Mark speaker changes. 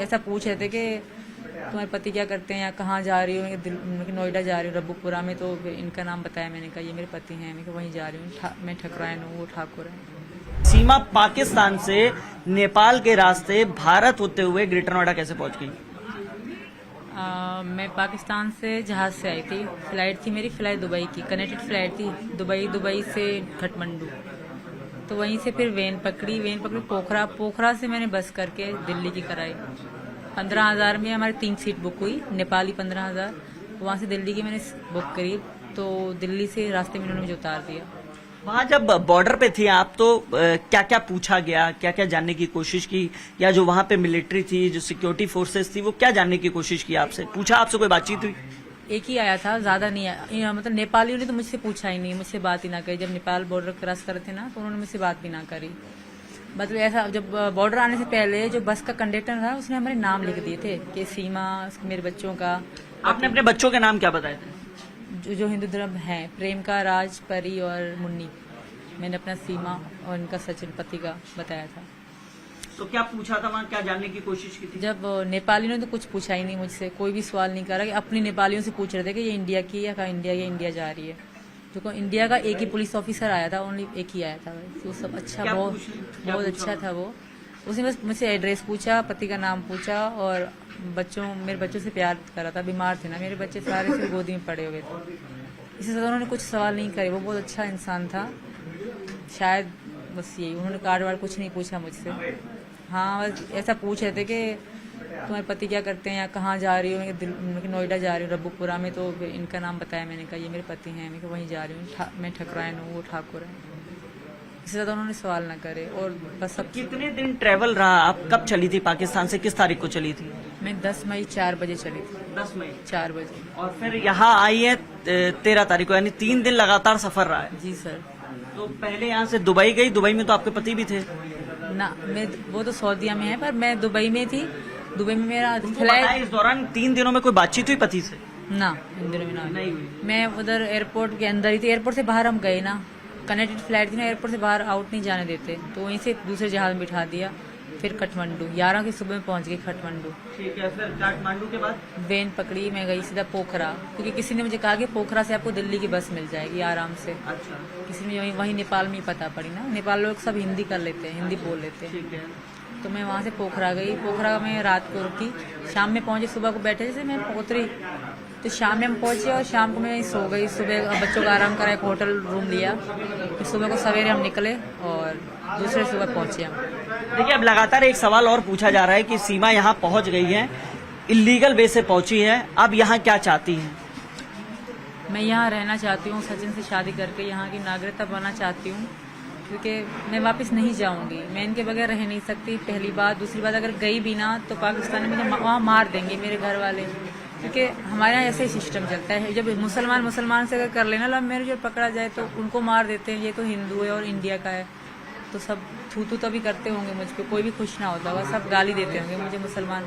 Speaker 1: ऐसा पूछ रहे थे कि तुम्हारे पति क्या करते हैं या कहाँ जा रही हो, नोएडा जा रही हूँ रब्बुपुरा में। तो फिर इनका नाम बताया, मैंने कहा ये मेरे पति हैं, मैं वहीं जा रही हूँ, मैं ठकरायन हूँ, वो ठाकुर है।
Speaker 2: सीमा पाकिस्तान से नेपाल के रास्ते भारत होते हुए ग्रेटर नोएडा कैसे पहुंच गई?
Speaker 1: मैं पाकिस्तान से जहाज़ से आई थी, फ्लाइट थी मेरी, फ्लाइट दुबई की, कनेक्टेड फ्लाइट थी, दुबई से काठमांडू। तो वहीं से फिर वेन पकड़ी पोखरा से मैंने बस करके दिल्ली की कराई। 15,000 में हमारी 3 सीट बुक हुई, नेपाली 15,000, वहाँ से दिल्ली की मैंने बुक करी। तो दिल्ली से रास्ते में उन्होंने मुझे उतार दिया।
Speaker 2: वहाँ जब बॉर्डर पे थी आप तो क्या क्या पूछा गया, क्या क्या जानने की कोशिश की, या जो वहाँ पे मिलिट्री थी, जो सिक्योरिटी फोर्सेस थी, वो क्या जानने की कोशिश की आपसे? पूछा आपसे, कोई बातचीत हुई?
Speaker 1: एक ही आया था, ज्यादा नहीं आया, मतलब नेपालियों ने तो मुझसे पूछा ही नहीं, मुझसे बात ही ना करी। जब नेपाल बॉर्डर क्रॉस कर रहे थे ना, तो उन्होंने मुझसे बात भी ना करी। मतलब ऐसा, जब बॉर्डर आने से पहले जो बस का कंडक्टर था उसने हमारे नाम लिख दिए थे कि सीमा, मेरे बच्चों का।
Speaker 2: आपने अपने बच्चों के नाम क्या बताए थे?
Speaker 1: जो हिंदू धर्म है, प्रेम का, राज, परी और मुन्नी। मैंने अपना सीमा और इनका सचिन पति का बताया था।
Speaker 2: तो क्या पूछा था वहाँ, क्या जानने की कोशिश की थी?
Speaker 1: जब नेपालियों ने तो कुछ पूछा ही नहीं मुझसे, कोई भी सवाल नहीं करा। कि अपनी नेपालियों से पूछ रहे थे कि ये इंडिया की है, कहाँ इंडिया जा रही है। जो इंडिया का एक ही पुलिस ऑफिसर आया था, ओनली एक ही आया था। वो सब अच्छा, बहुत अच्छा था वो। उसने बस मुझसे एड्रेस पूछा, पति का नाम पूछा और मेरे बच्चों से प्यार करा था। बीमार थे ना मेरे बच्चे, सारे से गोदी में पड़े हुए थे। इससे ज़्यादा उन्होंने कुछ सवाल नहीं करे। वो बहुत अच्छा इंसान था शायद, बस यही। उन्होंने कार्ड वार्ड कुछ नहीं पूछा मुझसे। हाँ, बस ऐसा पूछ रहे थे कि तुम्हारे पति क्या करते हैं या कहाँ जा रही हो, नोएडा जा रही हूँ रब्बुपुरा में। तो फिर इनका नाम बताया, मैंने कहा ये मेरे पति हैं, मैं वहीं जा रही हूँ, मैं ठकरायन हूँ, वो ठाकुर है। इससे ज़्यादा उन्होंने सवाल ना करे। और बस सब।
Speaker 2: कितने दिन ट्रेवल रहा? आप कब चली थी पाकिस्तान से, किस तारीख को चली थी?
Speaker 1: मैं 10 मई 4 बजे चली थी।
Speaker 2: 10 मई
Speaker 1: 4 बजे।
Speaker 2: और फिर यहाँ आई है 13 तारीख को, यानी 3 दिन लगातार सफर रहा है।
Speaker 1: जी सर।
Speaker 2: तो पहले यहाँ से दुबई गई, दुबई में तो आपके पति भी थे
Speaker 1: ना? वो तो सऊदीया में है, पर मैं दुबई में थी। दुबई में मेरा
Speaker 2: फ्लाइट। इस दौरान 3 दिनों में कोई बातचीत हुई पति से?
Speaker 1: ना, इन दिनों में
Speaker 2: नहीं हुई।
Speaker 1: मैं उधर एयरपोर्ट के अंदर ही थी। एयरपोर्ट से बाहर हम गए ना, कनेक्टेड फ्लाइट थी ना, एयरपोर्ट से बाहर आउट नहीं जाने देते। तो वहीं से दूसरे जहाज में बिठा दिया। फिर काठमांडू 11 की सुबह में पहुंच गई काठमांडू।
Speaker 2: ठीक है। फिर काठमांडू के बाद
Speaker 1: वेन पकड़ी, मैं गई सीधा पोखरा, क्योंकि किसी ने मुझे कहा कि पोखरा से आपको दिल्ली की बस मिल जाएगी आराम से।
Speaker 2: अच्छा।
Speaker 1: किसी ने वहीं नेपाल में ही पता पड़ी ना, नेपाल लोग सब हिंदी कर लेते हैं, हिंदी बोल लेते हैं।
Speaker 2: ठीक है।
Speaker 1: तो मैं वहाँ से पोखरा गई। पोखरा में रात को रुकी, शाम में पहुंची। सुबह को बैठे जैसे मैं उतरी तो शाम में हम पहुंचे और शाम को मैं सो गई। सुबह बच्चों का आराम करा, एक होटल रूम लिया। फिर सुबह को सवेरे हम निकले और दूसरे सुबह पहुंचे हम।
Speaker 2: देखिए, अब लगातार एक सवाल और पूछा जा रहा है कि सीमा यहाँ पहुंच गई है, इलीगल वे से पहुंची है, अब यहाँ क्या चाहती हैं?
Speaker 1: मैं यहाँ रहना चाहती हूँ, सचिन से शादी करके यहाँ की नागरिकता बनना चाहती हूँ, क्योंकि मैं वापस नहीं जाऊँगी। मैं इनके बगैर रह नहीं सकती, पहली बात। दूसरी बात, अगर गई भी ना तो पाकिस्तान में मुझे वहाँ मार देंगे मेरे घर वाले, क्योंकि हमारे यहाँ ऐसे ही सिस्टम चलता है। जब मुसलमान से अगर कर लेना लव मैरिज और पकड़ा जाए तो उनको मार देते हैं। ये तो हिंदू है और इंडिया का है, तो सब थू तभी करते होंगे मुझ पर। कोई भी खुश ना होता होगा, सब गाली देते होंगे मुझे मुसलमान।